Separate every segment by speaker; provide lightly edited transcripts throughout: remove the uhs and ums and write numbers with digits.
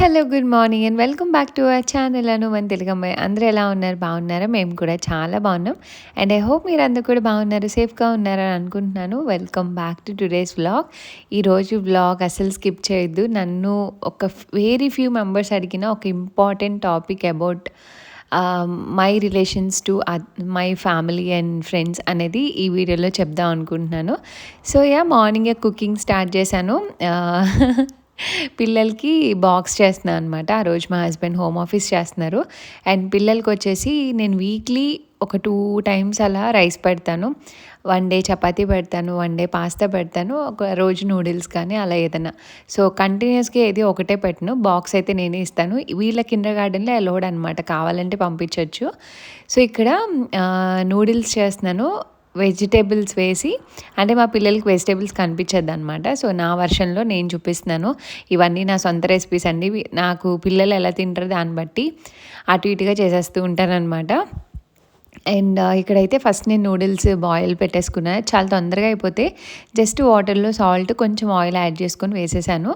Speaker 1: Hello, good morning and welcome back to our channel Anu మన తెలుగమ్మాయి. అందరూ ఎలా ఉన్నారు? బాగున్నారా? మేము కూడా చాలా బాగున్నాం. అండ్ ఐ హోప్ మీరు అందరూ కూడా బాగున్నారు, సేఫ్గా ఉన్నారని అనుకుంటున్నాను. Welcome back to today's vlog. ఈరోజు వ్లాగ్ అసలు స్కిప్ చేయొద్దు. నన్ను ఒక వెరీ ఫ్యూ మెంబర్స్ అడిగిన ఒక important topic about my relations to my family and friends అనేది ఈ వీడియోలో చెప్దాం అనుకుంటున్నాను. సో మార్నింగే కుకింగ్ స్టార్ట్ చేశాను. పిల్లలకి బాక్స్ చేస్తున్నాను అనమాట. ఆ రోజు మా హస్బెండ్ హోమ్ ఆఫీస్ చేస్తున్నారు. అండ్ పిల్లలకి వచ్చేసి నేను వీక్లీ ఒక 2 టైమ్స్ అలా రైస్ పెడతాను. 1 డే చపాతీ పెడతాను, 1 డే పాస్తా పెడతాను, ఒక రోజు నూడిల్స్ కానీ అలా ఏదైనా. సో కంటిన్యూస్గా ఏది ఒకటే పెట్టను. బాక్స్ అయితే నేనే ఇస్తాను. వీళ్ళ కిండర్ గార్డెన్లో అలౌడ్ అనమాట, కావాలంటే పంపించవచ్చు. సో ఇక్కడ నూడిల్స్ చేస్తున్నాను వెజిటేబుల్స్ వేసి. అంటే మా పిల్లలకి వెజిటేబుల్స్ కనిపించద్దనమాట. సో నా వర్షన్లో నేను చూపిస్తున్నాను. ఇవన్నీ నా సొంత రెసిపీస్ అండి. నాకు పిల్లలు ఎలా తింటారో దాన్ని బట్టి అటు ఇటుగా చేసేస్తూ ఉంటానన్నమాట. అండ్ ఇక్కడైతే ఫస్ట్ నేను నూడిల్స్ బాయిల్ పెట్టేసుకున్నా. చాలా తొందరగా అయిపోతే జస్ట్ వాటర్లో సాల్ట్ కొంచెం ఆయిల్ యాడ్ చేసుకొని వేసేసాను.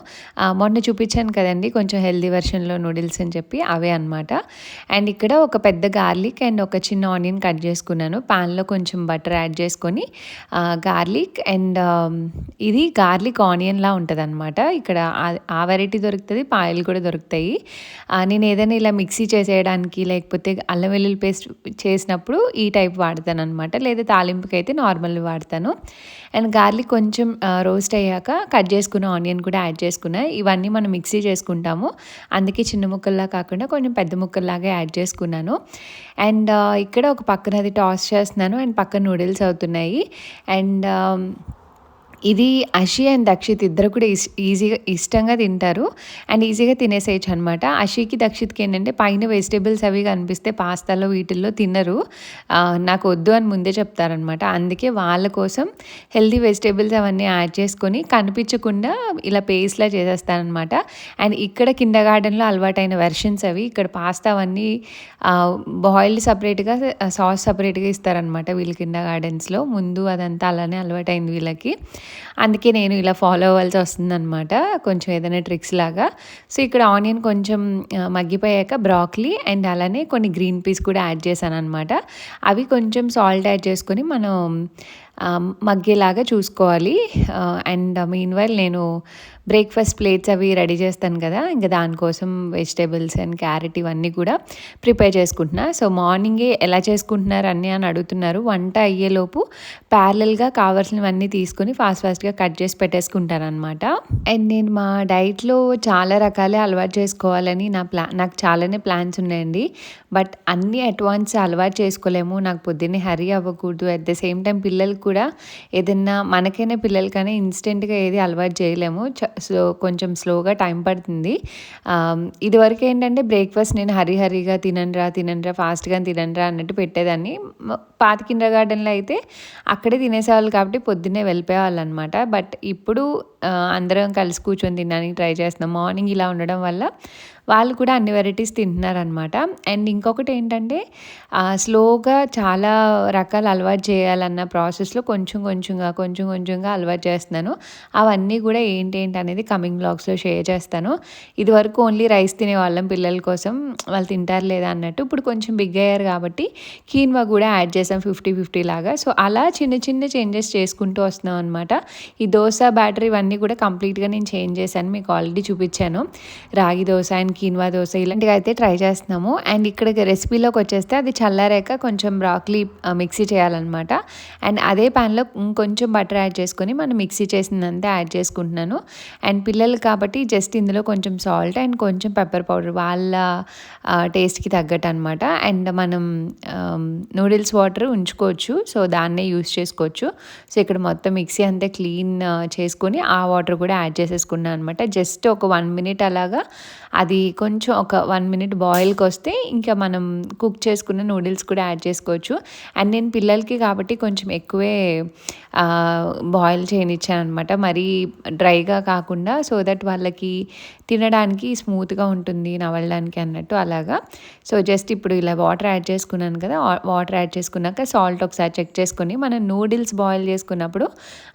Speaker 1: మొన్న చూపించాను కదండి కొంచెం హెల్దీ వెర్షన్లో నూడిల్స్ అని చెప్పి, అవే అనమాట. అండ్ ఇక్కడ ఒక పెద్ద గార్లిక్ అండ్ ఒక చిన్న ఆనియన్ కట్ చేసుకున్నాను. ప్యాన్లో కొంచెం బటర్ యాడ్ చేసుకొని గార్లిక్ అండ్ ఇది గార్లిక్ ఆనియన్లా ఉంటుంది అనమాట. ఇక్కడ ఆ వెరైటీ దొరుకుతుంది, పాయలు కూడా దొరుకుతాయి. నేను ఏదైనా ఇలా మిక్సీ చేసేయడానికి లేకపోతే అల్లం వెల్లుల్లి పేస్ట్ చేసినప్పుడు ఈ టైప్ వాడతాను అనమాట. లేదా తాలింపుకి అయితే నార్మల్ వాడతాను. అండ్ గార్లిక్ కొంచెం రోస్ట్ అయ్యాక కట్ చేసుకున్న ఆనియన్ కూడా యాడ్ చేసుకున్నా. ఇవన్నీ మనం మిక్సీ చేసుకుంటాము, అందుకే చిన్న ముక్కల్లా కాకుండా కొంచెం పెద్ద ముక్కల్లాగా యాడ్ చేసుకున్నాను. అండ్ ఇక్కడ ఒక పక్కన అది టాస్ చేస్తున్నాను అండ్ పక్కన నూడిల్స్ అవుతున్నాయి. అండ్ ఇది అషి అండ్ దక్షిత్ ఇద్దరు కూడా ఈజీగా ఇష్టంగా తింటారు అండ్ ఈజీగా తినేసేయచ్చు అనమాట. అషికి దక్షిత్కి ఏంటంటే పైన వెజిటేబుల్స్ అవి కనిపిస్తే పాస్తాలో వీటిల్లో తినరు. నాకు వద్దు అని ముందే చెప్తారనమాట. అందుకే వాళ్ళ కోసం హెల్దీ వెజిటేబుల్స్ అవన్నీ యాడ్ చేసుకొని కనిపించకుండా ఇలా పేస్ట్లా చేసేస్తానమాట. అండ్ ఇక్కడ కిండర్ గార్డెన్లో అలవాటైన వెర్షన్స్ అవి. ఇక్కడ పాస్తా అవన్నీ బాయిల్డ్ సపరేట్గా, సాస్ సపరేట్గా ఇస్తారనమాట వీళ్ళ కిండర్ గార్డెన్స్లో. ముందు అదంతా అలానే అలవాటైంది వీళ్ళకి. అందుకే నేను ఇలా ఫాలో అవ్వాల్సి వస్తుందన్నమాట, కొంచెం ఏదైనా ట్రిక్స్ లాగా. సో ఇక్కడ ఆనియన్ కొంచెం మగ్గిపోయాక బ్రాక్లీ అండ్ అలానే కొన్ని గ్రీన్ పీస్ కూడా యాడ్ చేశాను అనమాట. అవి కొంచెం సాల్ట్ యాడ్ చేసుకొని మనం మగ్గేలాగా చూసుకోవాలి. అండ్ మీన్వైల్ నేను బ్రేక్ఫాస్ట్ ప్లేట్స్ అవి రెడీ చేస్తాను కదా, ఇంకా దానికోసం వెజిటేబుల్స్ అండ్ క్యారెట్ ఇవన్నీ కూడా ప్రిపేర్ చేసుకుంటున్నా. సో మార్నింగే ఎలా చేసుకుంటున్నారు అని అడుగుతున్నారు. వంట అయ్యేలోపు ప్యారలల్గా కావాల్సినవన్నీ తీసుకొని ఫాస్ట్గా కట్ చేసి పెట్టేసుకుంటాను అనమాట. అండ్ నేను మా డైట్లో చాలా రకాలే అలవాటు చేసుకోవాలని నాకు చాలానే ప్లాన్స్ ఉన్నాయండి. బట్ అన్నీ అడ్వాన్స్ అలవాటు చేసుకోలేము. నాకు పొద్దున్నే హరీ అవ్వకూడదు. అట్ ద సేమ్ టైం పిల్లలకి కూడా ఏదన్నా, మనకైనా పిల్లలకైనా ఇన్స్టెంట్గా ఏది అలవాటు చేయలేము. సో కొంచెం స్లోగా టైం పడుతుంది. ఇదివరకు ఏంటంటే బ్రేక్ఫాస్ట్ నేను హరీగా తినండిరా ఫాస్ట్గా తినండిరా అన్నట్టు పెట్టేదాన్ని. పాత కిండర్ గార్డెన్లో అయితే అక్కడే తినేసేవాళ్ళు కాబట్టి పొద్దున్నే వెళ్ళిపోయేవాళ్ళు అనమాట. బట్ ఇప్పుడు అందరం కలిసి కూర్చొని తినడానికి ట్రై చేస్తున్నాం. మార్నింగ్ ఇలా ఉండడం వల్ల వాళ్ళు కూడా అన్ని వెరైటీస్ తింటున్నారనమాట. అండ్ ఇంకొకటి ఏంటంటే స్లోగా చాలా రకాలు అలవాటు చేయాలన్న ప్రాసెస్లో కొంచెంగా అలవాటు చేస్తున్నాను. అవన్నీ కూడా ఏంటి అనేది కమింగ్ బ్లాగ్స్లో షేర్ చేస్తాను. ఇదివరకు ఓన్లీ రైస్ తినేవాళ్ళం పిల్లల కోసం, వాళ్ళు తింటారు లేదా అన్నట్టు. ఇప్పుడు కొంచెం బిగ్ అయ్యారు కాబట్టి కీన్వా కూడా యాడ్ చేసాం 50-50 లాగా. సో అలా చిన్న చేంజెస్ చేసుకుంటూ వస్తున్నాం అనమాట. ఈ దోశ బ్యాటర్ ఇవన్నీ కూడా కంప్లీట్గా నేను చేంజ్ చేశాను, మీకు ఆల్రెడీ చూపించాను. రాగి దోశ అండ్ కీన్వా దోశ ఇలాంటివి అయితే ట్రై చేస్తున్నాము. అండ్ ఇక్కడ రెసిపీలోకి వచ్చేస్తే అది చల్లారాక కొంచెం బ్రాక్లీ మిక్సీ చేయాలన్నమాట. అండ్ అదే ప్యాన్లో కొంచెం బటర్ యాడ్ చేసుకొని మనం మిక్సీ చేసిందంతా యాడ్ చేసుకుంటున్నాను. అండ్ పిల్లలు కాబట్టి జస్ట్ ఇందులో కొంచెం సాల్ట్ అండ్ కొంచెం పెప్పర్ పౌడర్ వాళ్ళ టేస్ట్కి తగ్గట్టు అనమాట. అండ్ మనం నూడిల్స్ వాటర్ ఉంచుకోవచ్చు, సో దాన్నే యూస్ చేసుకోవచ్చు. సో ఇక్కడ మొత్తం మిక్సీ అంతా క్లీన్ చేసుకొని ఆ వాటర్ కూడా యాడ్ చేసేసుకున్నాను అనమాట. జస్ట్ ఒక 1 మినిట్ అలాగా అది కొంచెం ఒక 1 మినిట్ బాయిల్కి వస్తే ఇంకా మనం కుక్ చేసుకున్న నూడిల్స్ కూడా యాడ్ చేసుకోవచ్చు. అండ్ నేను పిల్లలకి కాబట్టి కొంచెం ఎక్కువే బాయిల్ చేయనిచ్చాను అనమాట, మరీ డ్రైగా కాకుండా, సో దట్ వాళ్ళకి తినడానికి స్మూత్గా ఉంటుంది నవలడానికి అన్నట్టు అలాగా. సో జస్ట్ ఇప్పుడు ఇలా వాటర్ యాడ్ చేసుకున్నాను కదా, వాటర్ యాడ్ చేసుకున్నాక సాల్ట్ ఒకసారి చెక్ చేసుకొని మనం నూడిల్స్ బాయిల్ చేసుకున్నప్పుడు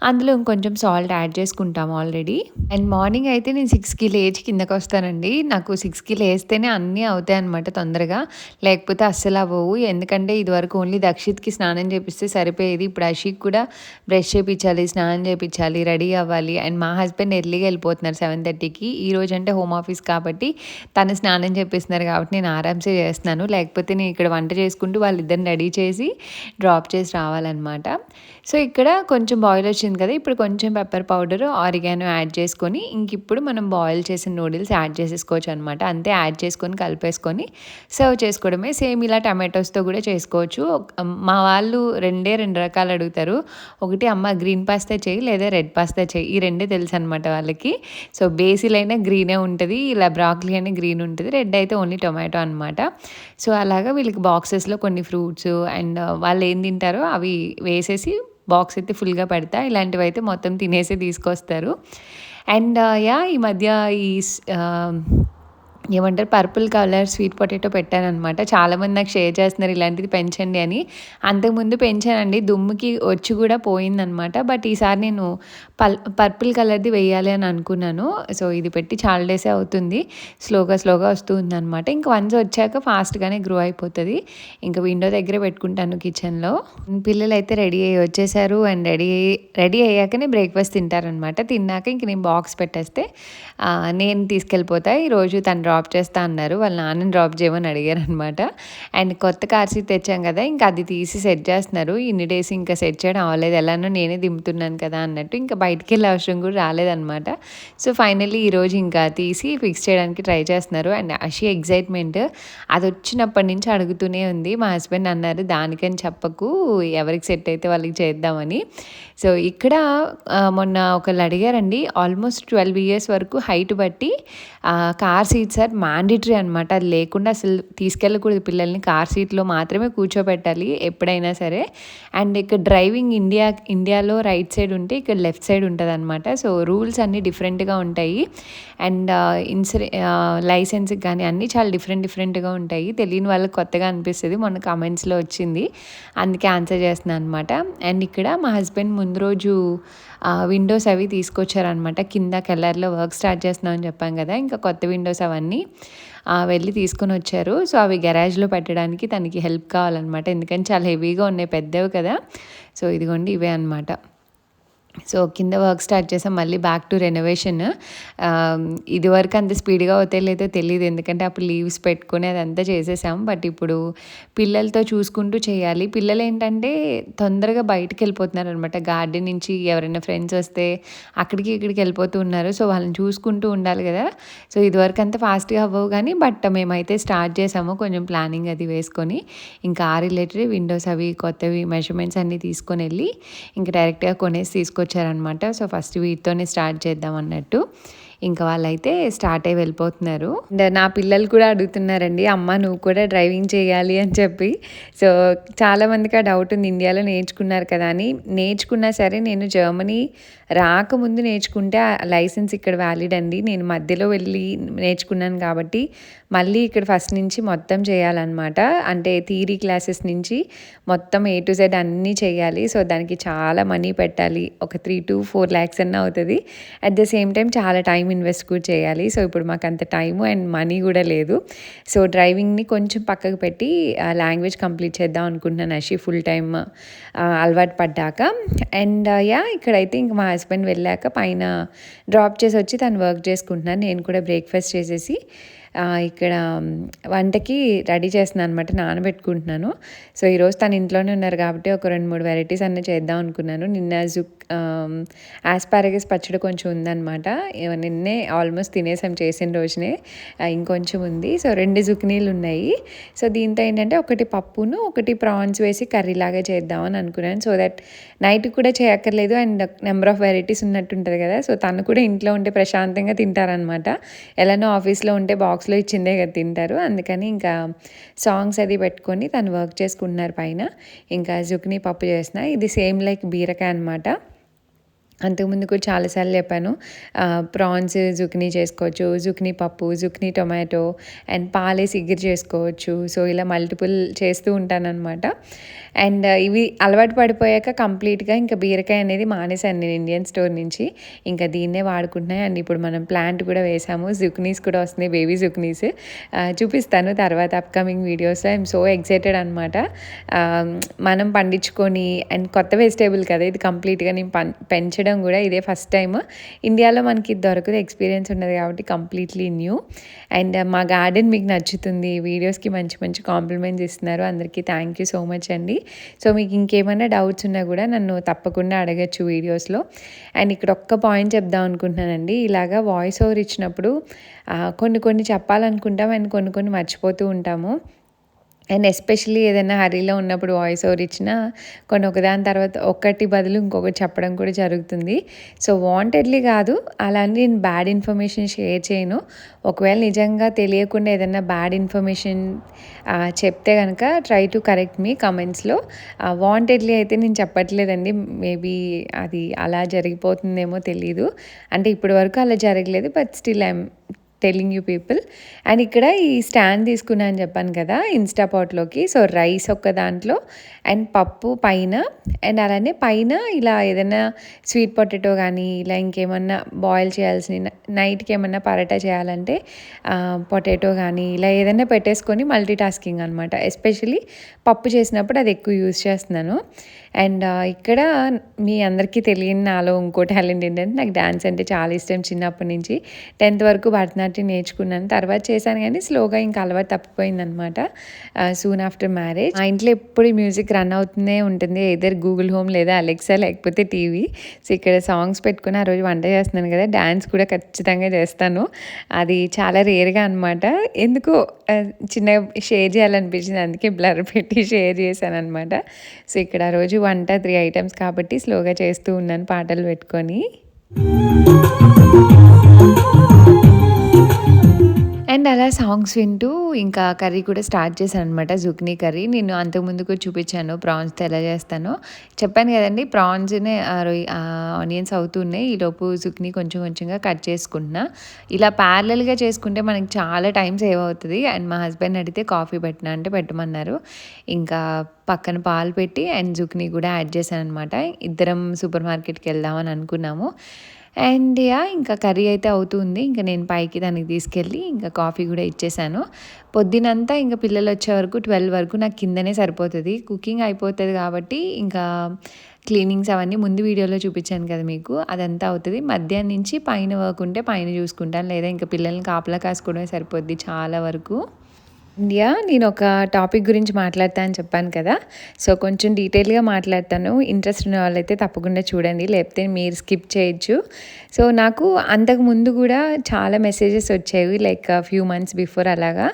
Speaker 1: అందులో ఇంకొంచెం సాల్ట్ యాడ్ చేసుకుంటాము ఆల్రెడీ. అండ్ మార్నింగ్ అయితే నేను 6కి లేచి కిందకి వస్తానండి. నాకు 6కి లేస్తేనే అన్నీ అవుతాయన్నమాట తొందరగా. లేకపోతే అస్సలు అవ్వవు. ఎందుకంటే ఇదివరకు ఓన్లీ దక్షిత్‌కి స్నానం చేపిస్తే సరిపోయేది. ఇప్పుడు అషిక్ కూడా బ్రష్ చేపిచ్చాలి, స్నానం చేపిచ్చాలి, రెడీ అవ్వాలి. అండ్ మా హస్బెండ్ ఎర్లీగా వెళ్ళిపోతున్నారు 7:30కి. ఈరోజు అంటే హోమ్ ఆఫీస్ కాబట్టి తను స్నానం చేపిస్తున్నారు కాబట్టి నేను ఆరామ్సే చేస్తున్నాను. లేకపోతే నేను ఇక్కడ వంట చేసుకుంటూ వాళ్ళిద్దరిని రెడీ చేసి డ్రాప్ చేసి రావాలన్నమాట. సో, ఇక్కడ కొంచెం బాయిల్ వచ్చింది కదా! ఇప్పుడు కొంచెం పెప్పర్ పౌడరు, ఆరిగానో యాడ్ చేసుకొని ఇంకిప్పుడు మనం బాయిల్ చేసిన నూడిల్స్ యాడ్ చేసేసుకోవచ్చనమాట. అంతే యాడ్ చేసుకొని కలిపేసుకొని సర్వ్ చేసుకోవడమే. సేమ్ ఇలా టమాటోస్‌తో కూడా చేసుకోవచ్చు. మా వాళ్ళు రెండే 2 రకాలు అడుగుతారు. ఒకటి అమ్మ గ్రీన్ పాస్తా చెయ్యి లేదా రెడ్ పాస్తా చెయ్యి. ఈ రెండే తెలుసనమాట వాళ్ళకి. సో, బేసిల్ అయినా గ్రీనే ఉంటది. ఇలా బ్రాకలీ అయినా గ్రీన్ ఉంటది. రెడ్ అయితే ఓన్లీ టొమాటో అనమాట. సో, అలాగా వీళ్ళకి బాక్సెస్‌లో కొన్ని ఫ్రూట్స్ అండ్ వాళ్ళేం తింటారో అవి వేసేసి బాక్స్ అయితే ఫుల్‌గా పెడతా. ఇలాంటివైతే మొత్తం తినేసే తీసుకొస్తారు. And yeah! ఈ మధ్య ఈ ఏమంటారు పర్పుల్ కలర్ స్వీట్ పొటాటో పెట్టాననమాట. చాలామంది నాకు షేర్ చేస్తున్నారు ఇలాంటిది పెంచండి అని. అంతకుముందు పెంచానండి. దుమ్ముకి వచ్చి కూడా పోయిందనమాట. బట్ ఈసారి నేను పర్పుల్ కలర్‌ది వేయాలి అని అనుకున్నాను. సో, ఇది పెట్టి చాలా డేసే అవుతుంది. స్లోగా వస్తూ ఉందనమాట. ఇంక వన్స్ వచ్చాక ఫాస్ట్‌గానే గ్రో అయిపోతది. ఇంక విండో దగ్గరే పెట్టుకుంటాను కిచెన్‌లో. పిల్లలైతే రెడీ అయ్యి వచ్చేసారు. అండ్ రెడీ అయ్యాకనే బ్రేక్‌ఫాస్ట్ తింటారనమాట. తిన్నాక ఇంక నేను బాక్స్ పెట్టేస్తే నేను తీసుకెళ్ళిపోతా. ఈరోజు తను డ్రాప్ చేస్తా అన్నారు. వాళ్ళ నాన్నని డ్రాప్ చేయమని అడిగారనమాట. అండ్ కొత్త కార్ సీట్ తెచ్చాం కదా! ఇంక అది తీసి సెట్ చేస్తున్నారు. ఇన్ని డేస్ ఇంకా సెట్ చేయడం అవ్వలేదు. ఎలానో నేనే దింపుతున్నాను కదా అన్నట్టు. ఇంకా బయటికెళ్ళే అవసరం కూడా రాలేదనమాట. సో, ఫైనల్లీ ఈరోజు ఇంకా తీసి ఫిక్స్ చేయడానికి ట్రై చేస్తున్నారు. అండ్ అషి ఎక్సైట్‌మెంట్ అదొచ్చినప్పటి నుంచి అడుగుతూనే ఉంది. మా హస్బెండ్ అన్నారు, "దానికని చెప్పకు. ఎవరికి సెట్ అయితే వాళ్ళకి చేద్దామని." సో, ఇక్కడ మొన్న ఒకళ్ళు అడిగారండి. ఆల్మోస్ట్ 12 ఇయర్స్ వరకు హైట్ బట్టి కార్ సీట్స్ ఆర్ మ్యాండేటరీ అనమాట. అది లేకుండా అసలు తీసుకెళ్ళకూడదు పిల్లల్ని. కార్ సీట్‌లో మాత్రమే కూర్చోబెట్టాలి ఎప్పుడైనా సరే. అండ్ ఇక్కడ డ్రైవింగ్ ఇండియాలో రైట్ సైడ్ ఉంటే ఇక్కడ లెఫ్ట్ సైడ్ ఉంటదనమాట. సో, రూల్స్ అన్నీ డిఫరెంట్‌గా ఉంటాయి. అండ్ లైసెన్స్‌కి గానీ అన్నీ చాలా డిఫరెంట్‌గా ఉంటాయి. తెలియని వాళ్ళకి కొత్తగా అనిపిస్తది. మొన్న కామెంట్స్‌లో వచ్చింది. అందుకే ఆన్సర్ చేస్తున్నాను అనమాట. అండ్ ఇక్కడ మా హస్బెండ్ ముందు రోజు విండోస్ అవి తీసుకొచ్చారనమాట. కింద కెల్లర్‌లో వర్క్ స్టార్ట్ చేస్తున్నామని చెప్పాం కదా! ఇంకా కొత్త విండోస్ అవన్నీ వెళ్ళి తీసుకొనొచ్చారు. సో, అవి గరాజ్‌లో పెట్టడానికి తనకి హెల్ప్ కావాలనమాట. ఎందుకంటే చాలా హెవీగా ఉన్నాయి. పెద్దవి కదా! సో, ఇదిగోండి ఇవే అనమాట. సో, కింద వర్క్ స్టార్ట్ చేసాం. మళ్ళీ బ్యాక్ టు రెనోవేషన్. ఇదివరకు అంత స్పీడ్‌గా అవుతాయో లేదో తెలీదు. ఎందుకంటే అప్పుడు లీవ్స్ పెట్టుకొని అదంతా చేసేసాం. బట్ ఇప్పుడు పిల్లలతో చూసుకుంటూ చేయాలి. పిల్లలేంటంటే తొందరగా బయటికెళ్ళిపోతున్నారనమాట. గార్డెన్ నుంచి ఎవరైనా ఫ్రెండ్స్ వస్తే అక్కడికి ఇక్కడికి వెళ్ళిపోతూ ఉన్నారు. సో, వాళ్ళని చూసుకుంటూ ఉండాలి గదా! సో, ఇదివరకు అంత ఫాస్ట్‌గా అవ్వవు గానీ బట్ మేమైతే స్టార్ట్ చేసాము. కొంచెం ప్లానింగ్ అది వేసుకొని. ఇంకా ఆ రిలేటెడ్ విండోస్ అవి కొత్తవి మెజర్‌మెంట్స్ అన్నీ తీసుకొనెళ్ళి ఇంక డైరెక్ట్‌గా కొనేసి తీసుకొచ్చారనమాట. సో, ఫస్ట్ వీటితోనే స్టార్ట్ చేద్దాం అన్నట్టు. ఇంకా వాళ్ళైతే స్టార్ట్ అయ్యి వెళ్ళిపోతున్నారు. అండ్ నా పిల్లలు కూడా అడుగుతున్నారండి, "అమ్మ నువ్వు కూడా డ్రైవింగ్ చేయాలి" అని చెప్పి. సో, చాలామందికి ఆ డౌట్ ఉంది. ఇండియాలో నేర్చుకున్నారు కదా అని. నేర్చుకున్నా సరే నేను జర్మనీ రాకముందు నేర్చుకుంటే ఆ లైసెన్స్ ఇక్కడ వ్యాలిడ్ అండి. నేను మధ్యలో వెళ్ళి నేర్చుకున్నాను కాబట్టి మళ్ళీ ఇక్కడ ఫస్ట్ నుంచి మొత్తం చేయాలన్నమాట. అంటే థియరీ క్లాసెస్ నుంచి మొత్తం ఏ టు జెడ్ అన్నీ చేయాలి. సో, దానికి చాలా మనీ పెట్టాలి. ఒక 3-4 లాక్స్ అన్నా అవుతది. అట్ ద సేమ్ టైం చాలా టైం ఇన్వెస్ట్ కూడా చేయాలి. సో, ఇప్పుడు మాకంత టైము అండ్ మనీ కూడా లేదు. సో, డ్రైవింగ్‌ని కొంచెం పక్కకు పెట్టి లాంగ్వేజ్ కంప్లీట్ చేద్దాం అనుకుంటున్నాను అషి ఫుల్ టైమ్ అలవాటు పడ్డాక. అండ్ ఇక్కడైతే ఇంక మా హస్బెండ్ వెళ్ళాక పైన డ్రాప్ చేసి వచ్చి తను వర్క్ చేసుకుంటున్నాను. నేను కూడా బ్రేక్‌ఫాస్ట్ చేసేసి ఇక్కడ వంటకి రెడీ చేస్తున్నాను అనమాట. నానబెట్టుకుంటున్నాను. సో, ఈరోజు తను ఇంట్లోనే ఉన్నారు కాబట్టి ఒక 2-3 వెరైటీస్ అన్నీ చేద్దాం అనుకున్నాను. నిన్న ఆస్పారగస్ పచ్చడి కొంచెం ఉందనమాట. నిన్నే ఆల్మోస్ట్ తినేసాం చేసిన రోజునే. ఇంకొంచెం ఉంది. సో, 2 జుకినీలు ఉన్నాయి. సో, దీంతో ఏంటంటే ఒకటి పప్పును, ఒకటి ప్రాన్స్ వేసి కర్రీలాగా చేద్దామని అనుకున్నాను. సో దట్ నైట్ కూడా చేయక్కర్లేదు అండ్ నెంబర్ ఆఫ్ వెరైటీస్ ఉన్నట్టుంటది కదా! సో, తను కూడా ఇంట్లో ఉంటే ప్రశాంతంగా తింటారనమాట. ఎలానో ఆఫీస్‌లో ఉంటే బాక్స్‌లో ఇచ్చిందే కదా తింటారు. అందుకని ఇంకా సాంగ్స్ అది పెట్టుకొని తను వర్క్ చేసుకుంటున్నారు పైన. ఇంకా జుకినీ పప్పు చేస్తున్నా. ఇది సేమ్ లైక్ బీరకాయ అనమాట. అంతకుముందు కూడా చాలా సార్లు చెప్పాను. ప్రాన్స్ జుకినీ చేసుకోవచ్చు, జుకినీ పప్పు, జుకినీ టొమాటో అండ్ పాలేసి ఇగురు చేసుకోవచ్చు. సో, ఇలా మల్టిపుల్ చేస్తూ ఉంటాననమాట. అండ్ ఇవి అలవాటు పడిపోయాక కంప్లీట్‌గా ఇంకా బీరకాయ అనేది మానేశాను నేను ఇండియన్ స్టోర్ నుంచి. ఇంకా దీన్నే వాడుకుంటున్నాను. అండ్ ఇప్పుడు మనం ప్లాంట్ కూడా వేసాము. జుకినీస్ కూడా వస్తున్నాయి, బేబీ జుకినీస్. చూపిస్తాను తర్వాత అప్‌కమింగ్ వీడియోస్‌లో. ఐయామ్ సో ఎక్సైటెడ్ అనమాట. మనం పండించుకొని అండ్ కొత్త వెజిటబుల్ కదా! ఇది కంప్లీట్‌గా నేను పెంచడం కూడా ఇదే ఫస్ట్ టైమ్. ఇండియాలో మనకి ఇది దొరకదు, ఎక్స్పీరియన్స్ ఉండదు కాబట్టి కంప్లీట్లీ న్యూ. అండ్ మా గార్డెన్ మీకు నచ్చుతుంది, వీడియోస్కి మంచి మంచి కాంప్లిమెంట్స్ ఇస్తున్నారు, అందరికీ థ్యాంక్ యూ సో మచ్ అండి. సో మీకు ఇంకేమైనా డౌట్స్ ఉన్నా కూడా నన్ను తప్పకుండా అడగచ్చు వీడియోస్లో. అండ్ ఇక్కడ ఒక్క పాయింట్ చెప్దాం అనుకుంటున్నానండి. ఇలాగా వాయిస్ ఓవర్ ఇచ్చినప్పుడు కొన్ని కొన్ని చెప్పాలనుకుంటాం అండ్ కొన్ని కొన్ని మర్చిపోతూ ఉంటాము. అండ్ ఎస్పెషల్లీ ఏదైనా హరీలో ఉన్నప్పుడు వాయిస్ ఓవర్ ఇచ్చినా కొన్ని ఒకదాని తర్వాత ఒకటి బదులు ఇంకొకటి చెప్పడం కూడా జరుగుతుంది. సో వాంటెడ్లీ కాదు, అలా అని నేను బ్యాడ్ ఇన్ఫర్మేషన్ షేర్ చేయను. ఒకవేళ నిజంగా తెలియకుండా ఏదైనా బ్యాడ్ ఇన్ఫర్మేషన్ చెప్తే కనుక ట్రై టు కరెక్ట్ మీ కమెంట్స్లో. వాంటెడ్లీ అయితే నేను చెప్పట్లేదండి. మేబీ అది అలా జరిగిపోతుందేమో తెలీదు. అంటే ఇప్పటి వరకు అలా జరగలేదు, but still I'm telling you people. And ఇక్కడ ఈ స్టాండ్ తీసుకున్నా అని చెప్పాను కదా ఇన్స్టా పాట్లోకి. సో రైస్ ఒక్క దాంట్లో అండ్ పప్పు పైన, అండ్ అలానే పైన ఇలా ఏదైనా స్వీట్ పొటాటో కానీ ఇలా ఇంకేమన్నా బాయిల్ చేయాల్సిన నైట్కి ఏమన్నా పరాటా చేయాలంటే పొటాటో కానీ ఇలా ఏదైనా పెట్టేసుకొని మల్టీ టాస్కింగ్ అనమాట. ఎస్పెషలీ పప్పు చేసినప్పుడు అది ఎక్కువ యూజ్ చేస్తున్నాను. అండ్ ఇక్కడ మీ అందరికీ తెలియని నాలో ఇంకో టాలెంట్ ఏంటంటే నాకు డ్యాన్స్ అంటే చాలా ఇష్టం చిన్నప్పటి నుంచి. 10th వరకు భరతనాట్యం నేర్చుకున్నాను, తర్వాత చేశాను కానీ స్లోగా ఇంకా అలవాటు తప్పిపోయిందనమాట సూన్ ఆఫ్టర్ మ్యారేజ్. మా ఇంట్లో ఎప్పుడు మ్యూజిక్ రన్ అవుతూనే ఉంటుంది, ఎయిదర్ గూగుల్ హోమ్ లేదా అలెక్సా లేకపోతే టీవీ. సో ఇక్కడ సాంగ్స్ పెట్టుకుని ఆ రోజు వంట చేస్తున్నాను కదా, డ్యాన్స్ కూడా ఖచ్చితంగా చేస్తాను. అది చాలా రేర్గా అనమాట. ఎందుకో చిన్నగా షేర్ చేయాలనిపించింది, అందుకే బ్లర్ పెట్టి షేర్ చేశాను అనమాట. సో ఇక్కడ ఆ రోజు వంట 3 ఐటమ్స్ కాబట్టి స్లోగా చేస్తూ ఉన్నాను పాటలు పెట్టుకొని. అండ్ అలా సాంగ్స్ వింటూ ఇంకా కర్రీ కూడా స్టార్ట్ చేశాను అనమాట, జుకినీ కర్రీ. నేను అంతకుముందు కూడా చూపించాను ప్రాన్స్తో ఎలా చేస్తానో. చెప్పాను కదండి, ప్రాన్స్ని ఆనియన్స్ అవుతున్నాయి, ఈలోపు జుకినీ కొంచెం కొంచెంగా కట్ చేసుకుంటున్నా. ఇలా ప్యారలల్గా చేసుకుంటే మనకి చాలా టైం సేవ్ అవుతుంది. అండ్ మా హస్బెండ్ అడిగితే కాఫీ పెట్టినా అంటే పెట్టమన్నారు. ఇంకా పక్కన పాలు పెట్టి అండ్ జుకినీ కూడా యాడ్ చేశాను అనమాట. ఇద్దరం సూపర్ మార్కెట్కి వెళ్దామని అనుకున్నాము. అండ్ ఇంకా కర్రీ అయితే అవుతుంది. ఇంకా నేను పైకి దానికి తీసుకెళ్ళి ఇంకా కాఫీ కూడా ఇచ్చేసాను. పొద్దునంతా ఇంకా పిల్లలు వచ్చే వరకు 12 వరకు నాకు కిందనే సరిపోతుంది, కుకింగ్ అయిపోతుంది కాబట్టి ఇంకా క్లీనింగ్స్ అవన్నీ ముందు వీడియోలో చూపించాను కదా మీకు, అదంతా అవుతుంది. మధ్యాహ్నం నుంచి పైన వర్క్ ఉంటే పైన చూసుకుంటాను, లేదా ఇంకా పిల్లల్ని కాపలా కాసుకోవడమే సరిపోద్ది చాలా వరకు. నేను ఒక టాపిక్ గురించి మాట్లాడతా అని చెప్పాను కదా, సో కొంచెం డీటెయిల్గా మాట్లాడతాను. ఇంట్రెస్ట్ ఉన్న వాళ్ళైతే తప్పకుండా చూడండి, లేకపోతే మీరు స్కిప్ చేయొచ్చు. సో నాకు అంతకుముందు కూడా చాలా మెసేజెస్ వచ్చేవి, లైక్ ఫ్యూ మంత్స్ బిఫోర్ అలాగా.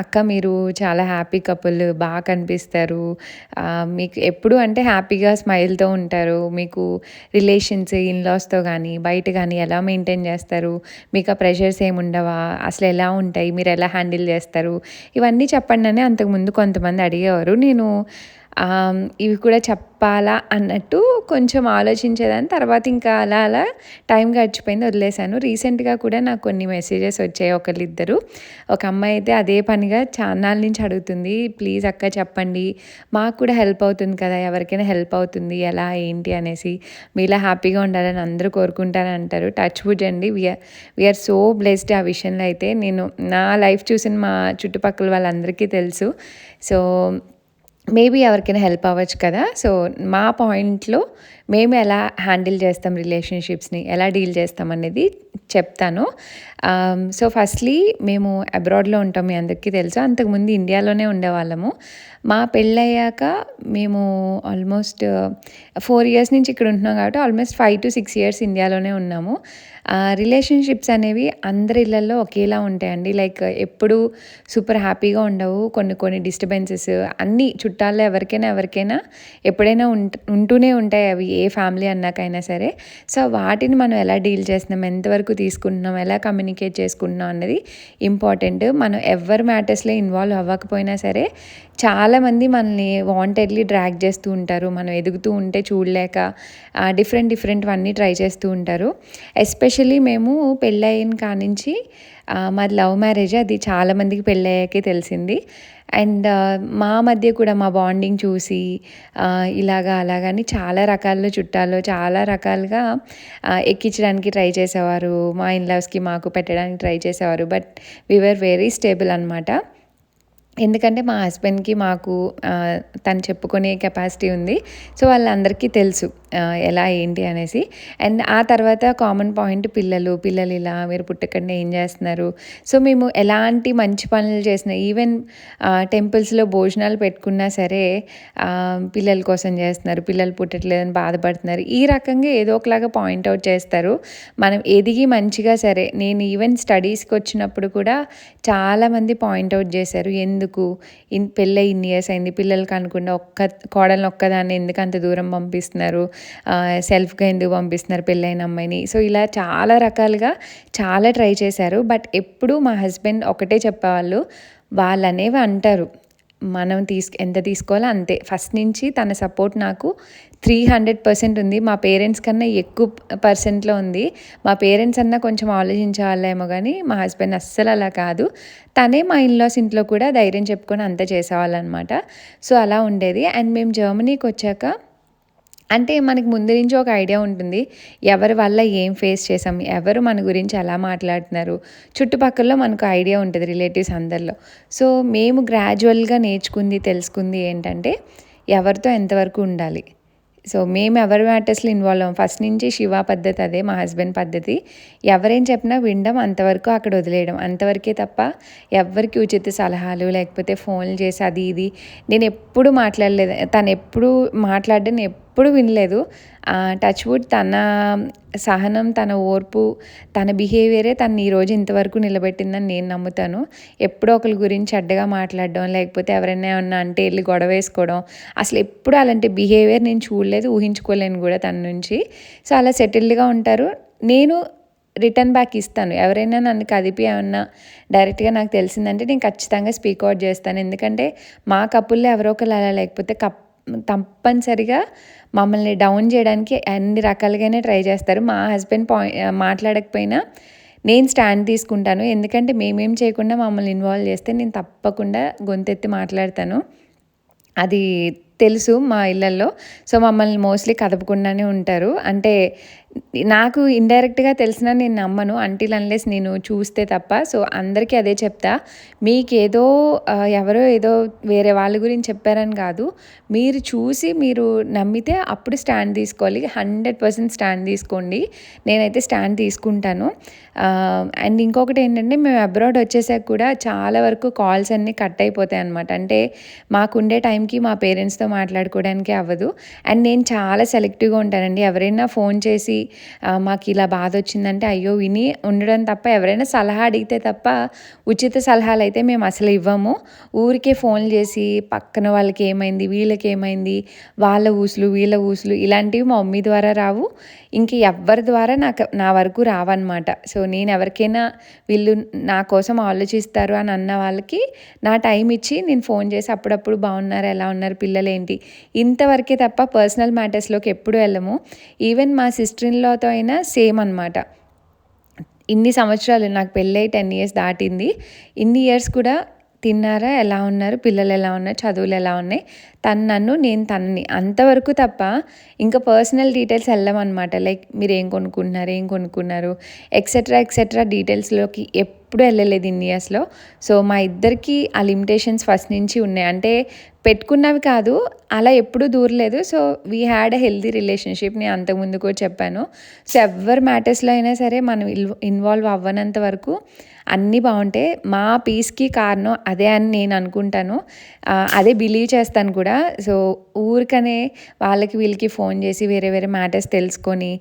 Speaker 1: అక్క మీరు చాలా హ్యాపీ కపుల్, బాగా కనిపిస్తారు, మీకు ఎప్పుడు అంటే హ్యాపీగా స్మైల్తో ఉంటారు, మీకు రిలేషన్స్ ఇన్లాస్తో కానీ బయట కానీ ఎలా మెయింటైన్ చేస్తారు, మీకు ఆ ప్రెషర్స్ ఏమి ఉండవా, అసలు ఎలా ఉంటాయి, మీరు ఎలా హ్యాండిల్ చేస్తారు, ఇవన్నీ చెప్పండి అని అంతకుముందు కొంతమంది అడిగేవారు. నేను ఇవి కూడా చెప్పాలా అన్నట్టు కొంచెం ఆలోచించేదాన్ని. తర్వాత ఇంకా అలా అలా టైం గడిచిపోయింది, వదిలేశాను. రీసెంట్గా కూడా నాకు కొన్ని మెసేజెస్ వచ్చాయి, ఒకళ్ళిద్దరు. ఒక అమ్మాయి అయితే అదే పనిగా చాన్నాళ్ళ నుంచి అడుగుతుంది, ప్లీజ్ అక్క చెప్పండి, మాకు కూడా హెల్ప్ అవుతుంది కదా, ఎవరికైనా హెల్ప్ అవుతుంది, ఎలా ఏంటి అనేసి. మీలా హ్యాపీగా ఉండాలని అందరూ కోరుకుంటారని అంటారు. టచ్ వుడ్ అండి, వీఆర్ సో బ్లెస్డ్. ఆ విషయంలో అయితే నేను నా లైఫ్ చూసిన మా చుట్టుపక్కల వాళ్ళందరికీ తెలుసు. సో మేబీ ఎవరికైనా హెల్ప్ అవ్వచ్చు కదా. సో మా పాయింట్లో మేము ఎలా హ్యాండిల్ చేస్తాం రిలేషన్షిప్స్ని, ఎలా డీల్ చేస్తాం అనేది చెప్తాను. సో ఫస్ట్లీ మేము అబ్రాడ్లో ఉంటాం, మీ అందరికీ తెలుసు. అంతకుముందు ఇండియాలోనే ఉండేవాళ్ళము. మా పెళ్ళయ్యాక మేము ఆల్మోస్ట్ 4 years నుంచి ఇక్కడ ఉంటున్నాం కాబట్టి ఆల్మోస్ట్ 5 to 6 years ఇండియాలోనే ఉన్నాము. రిలేషన్షిప్స్ అనేవి అందరి ఇళ్ళల్లో ఒకేలా ఉంటాయండి, లైక్ ఎప్పుడు సూపర్ హ్యాపీగా ఉండవు. కొన్ని కొన్ని డిస్టర్బెన్సెస్ అన్నీ చుట్టాల్లో ఎవరికైనా ఎప్పుడైనా ఉంటూనే ఉంటాయి. అవి ఏ ఫ్యామిలీ అన్నాకైనా సరే. సో వాటిని మనం ఎలా డీల్ చేస్తున్నాం, ఎంతవరకు తీసుకుంటున్నాం, ఎలా కమ్యూనికేట్ చేసుకుంటున్నాం అన్నది ఇంపార్టెంట్. మనం ఎవరి మ్యాటర్స్లో ఇన్వాల్వ్ అవ్వకపోయినా సరే చాలామంది మనల్ని వాంటెడ్లీ డ్రాగ్ చేస్తూ ఉంటారు. మనం ఎదుగుతూ ఉంటే చూడలేక డిఫరెంట్‌వన్నీ ట్రై చేస్తూ ఉంటారు. ఎస్పెషల్లీ మేము పెళ్ళయిన కానించి మాది లవ్ మ్యారేజ్. అది చాలామందికి పెళ్ళయ్యాకే తెలిసింది. అండ్ మా మధ్య కూడా మా బాండింగ్ చూసి ఇలాగా అలాగా అని చాలా రకాల చుట్టాలు చాలా రకాలుగా ఎక్కించడానికి ట్రై చేసేవారు. మా ఇన్‌లాస్‌కి మాకు పెట్టడానికి ట్రై చేసేవారు. But we were very stable అనమాట. ఎందుకంటే మా హస్బెండ్‌కి మాకు తను చెప్పుకునే కెపాసిటీ ఉంది. సో వాళ్ళందరికీ తెలుసు ఎలా ఏంటి అనేసి. అండ్ ఆ తర్వాత కామన్ పాయింట్ పిల్లలు ఇలా మీరు పుట్టకండా ఏం చేస్తున్నారు. సో మేము ఎలాంటి మంచి పనులు చేసినా ఈవెన్ టెంపుల్స్‌లో భోజనాలు పెట్టుకున్నా సరే పిల్లల కోసం చేస్తున్నారు, పిల్లలు పుట్టట్లేదని బాధపడుతున్నారు, ఈ రకంగా ఏదో ఒకలాగా పాయింట్ అవుట్ చేస్తారు. మనం ఎదిగి మంచిగా సరే నేను ఈవెన్ స్టడీస్‌కి వచ్చినప్పుడు కూడా చాలామంది పాయింట్ అవుట్ చేశారు. ఎందుకు పెళ్ళై ఇన్ని ఇయర్స్ అయింది, పిల్లలు కనకుండా కోడల్ని ఒక్కదాన్ని ఎందుకు అంత దూరం పంపిస్తున్నారు, సెల్ఫ్‌గా ఎందుకు పంపిస్తున్నారు పెళ్ళైన అమ్మాయిని. సో ఇలా చాలా రకాలుగా చాలా ట్రై చేశారు. బట్ ఎప్పుడూ మా హస్బెండ్ ఒకటే చెప్పేవాళ్ళు, వాళ్ళనేవి అంటారు, మనం ఎంత తీసుకోవాలో అంతే. ఫస్ట్ నుంచి తన సపోర్ట్ నాకు 300% ఉంది. మా పేరెంట్స్ కన్నా ఎక్కువ పర్సెంట్‌లో ఉంది. మా పేరెంట్స్ అన్నా కొంచెం ఆలోచించేవాళ్ళేమో గానీ మా హస్బెండ్ అస్సలు అలా కాదు. తనే మా ఇన్‌లాస్ ఇంట్లో కూడా ధైర్యం చెప్పుకొని అంతా చేసేవాళ్ళనమాట. సో అలా ఉండేది. అండ్ మేము జర్మనీకొచ్చాక అంటే మనకి ముందు నుంచి ఒక ఐడియా ఉంటుంది. ఎవరి వల్ల ఏం ఫేస్ చేసాం, ఎవరు మన గురించి ఎలా మాట్లాడుతున్నారు, చుట్టుపక్కల మనకు ఐడియా ఉంటుంది రిలేటివ్స్ అందరిలో. సో మేము గ్రాడ్యువల్‌గా నేర్చుకుంది, తెలుసుకుంది ఏంటంటే ఎవరితో ఎంతవరకు ఉండాలి. సో మేము ఎవరి మ్యాటర్స్‌లో ఇన్వాల్వ్ అవ్వం. ఫస్ట్ నుంచి శివ పద్ధతి అదే మా హస్బెండ్ పద్ధతి. ఎవరేం చెప్పినా వినడం, అంతవరకు అక్కడ వదిలేయడం. అంతవరకే తప్ప ఎవ్వరికి ఉచిత సలహాలు లేకపోతే ఫోన్లు చేసి అది ఇది నేను ఎప్పుడు మాట్లాడలేదు. తను ఎప్పుడు మాట్లాడడం ఎప్పుడు వినలేదు. టచ్ వుడ్ తన సహనం, తన ఓర్పు, తన బిహేవియరే తనని ఈరోజు ఇంతవరకు నిలబెట్టిందని నేను నమ్ముతాను. ఎప్పుడో ఒకరి గురించి చెడ్డగా మాట్లాడడం, లేకపోతే ఎవరైనా ఏమన్నా అంటే వెళ్ళి గొడవ వేసుకోవడం, అసలు ఎప్పుడు అలాంటి బిహేవియర్ నేను చూడలేదు, ఊహించుకోలేను కూడా తన నుంచి. సో అలా సెటిల్డ్‌గా ఉంటారు. నేను రిటర్న్ బ్యాక్ ఇస్తాను. ఎవరైనా నన్ను కదిపి ఏమన్నా డైరెక్ట్‌గా నాకు తెలిసిందంటే నేను ఖచ్చితంగా స్పీక్ అవుట్ చేస్తాను. ఎందుకంటే మా కపుల్‌లో ఎవరో ఒకరు అలా లేకపోతే తప్పనిసరిగా మమ్మల్ని డౌన్ చేయడానికి అన్ని రకాలుగానే ట్రై చేస్తారు. మా హస్బెండ్ మాట్లాడకపోయినా నేను స్టాండ్ తీసుకుంటాను. ఎందుకంటే మేమేం చేయకుండా మమ్మల్ని ఇన్వాల్వ్ చేస్తే నేను తప్పకుండా గొంతెత్తి మాట్లాడతాను. అది తెలుసు మా ఇళ్ళల్లో. సో మమ్మల్ని మోస్ట్లీ కదపకుండానే ఉంటారు. అంటే నాకు ఇండైరెక్ట్‌గా తెలిసినా నేను నమ్మను అంటిల్ అన్లెస్ నేను చూస్తే తప్ప. సో అందరికీ అదే చెప్తా. మీకేదో ఎవరో ఏదో వేరే వాళ్ళ గురించి చెప్పారని కాదు. మీరు చూసి మీరు నమ్మితే అప్పుడు స్టాండ్ తీసుకోవాలి. 100% స్టాండ్ తీసుకోండి. నేనైతే స్టాండ్ తీసుకుంటాను. అండ్ ఇంకొకటి ఏంటంటే మేము అబ్రాడ్ వచ్చేసాక కూడా చాలా వరకు కాల్స్ అన్నీ కట్ అయిపోతాయి అనమాట. అంటే మాకుండే టైంకి మా పేరెంట్స్‌తో మాట్లాడుకోవడానికి అవ్వదు. అండ్ నేను చాలా సెలెక్టివ్‌గా ఉంటానండి. ఎవరైనా ఫోన్ చేసి మాకు ఇలా బాధ వచ్చిందంటే అయ్యో విని ఉండడం తప్ప, ఎవరైనా సలహా అడిగితే తప్ప ఉచిత సలహాలు అయితే మేము అసలు ఇవ్వము. ఊరికే ఫోన్లు చేసి పక్కన వాళ్ళకి ఏమైంది, వీళ్ళకి ఏమైంది, వాళ్ళ ఊసులు వీళ్ళ ఊసులు ఇలాంటివి మా మమ్మీ ద్వారా రావు. ఇంక ఎవ్వరి ద్వారా నా వరకు రావన్నమాట. సో నేను ఎవరికైనా వీళ్ళు నా కోసం ఆలోచిస్తారు అని అన్న వాళ్ళకి నా టైం ఇచ్చి నేను ఫోన్ చేసి అప్పుడప్పుడు బాగున్నారా, ఎలా ఉన్నారు, పిల్లలు ఏంటి, ఇంతవరకే తప్ప పర్సనల్ మ్యాటర్స్లోకి ఎప్పుడు వెళ్ళము. ఈవెన్ మా సిస్టర్ ఇన్ లాతో అయినా సేమ్ అనమాట. ఇన్ని సంవత్సరాలు నాకు పెళ్ళై 10 years దాటింది. ఇన్ని ఇయర్స్ కూడా తిన్నారా, ఎలా ఉన్నారు, పిల్లలు ఎలా ఉన్నారు, చదువులు ఎలా ఉన్నాయి, తను నన్ను నేను తనని అంతవరకు తప్ప ఇంకా పర్సనల్ డీటెయిల్స్ వెళ్ళమన్నమాట. లైక్ మీరు ఏం కొనుక్కున్నారు ఎక్సెట్రా డీటెయిల్స్లోకి ఎప్పుడు వెళ్ళలేదు ఇన్ని ఇయర్స్లో. సో మా ఇద్దరికి ఆ లిమిటేషన్స్ ఫస్ట్ నుంచి ఉన్నాయి. అంటే పెట్టుకున్నవి కాదు, అలా ఎప్పుడూ దూరలేదు. So we had a healthy relationship. నేను అంతకుముందు కూడా చెప్పాను. సో ఎవరి మ్యాటర్స్లో అయినా సరే మనం ఇన్వాల్వ్ అవ్వనంత వరకు అన్నీ బాగుంటాయి. మా పీస్కి కారణం అదే అని నేను అనుకుంటాను. అదే బిలీవ్ చేస్తాను కూడా. సో ఊరికనే వాళ్ళకి వీళ్ళకి ఫోన్ చేసి వేరే వేరే మ్యాటర్స్ తెలుసుకొని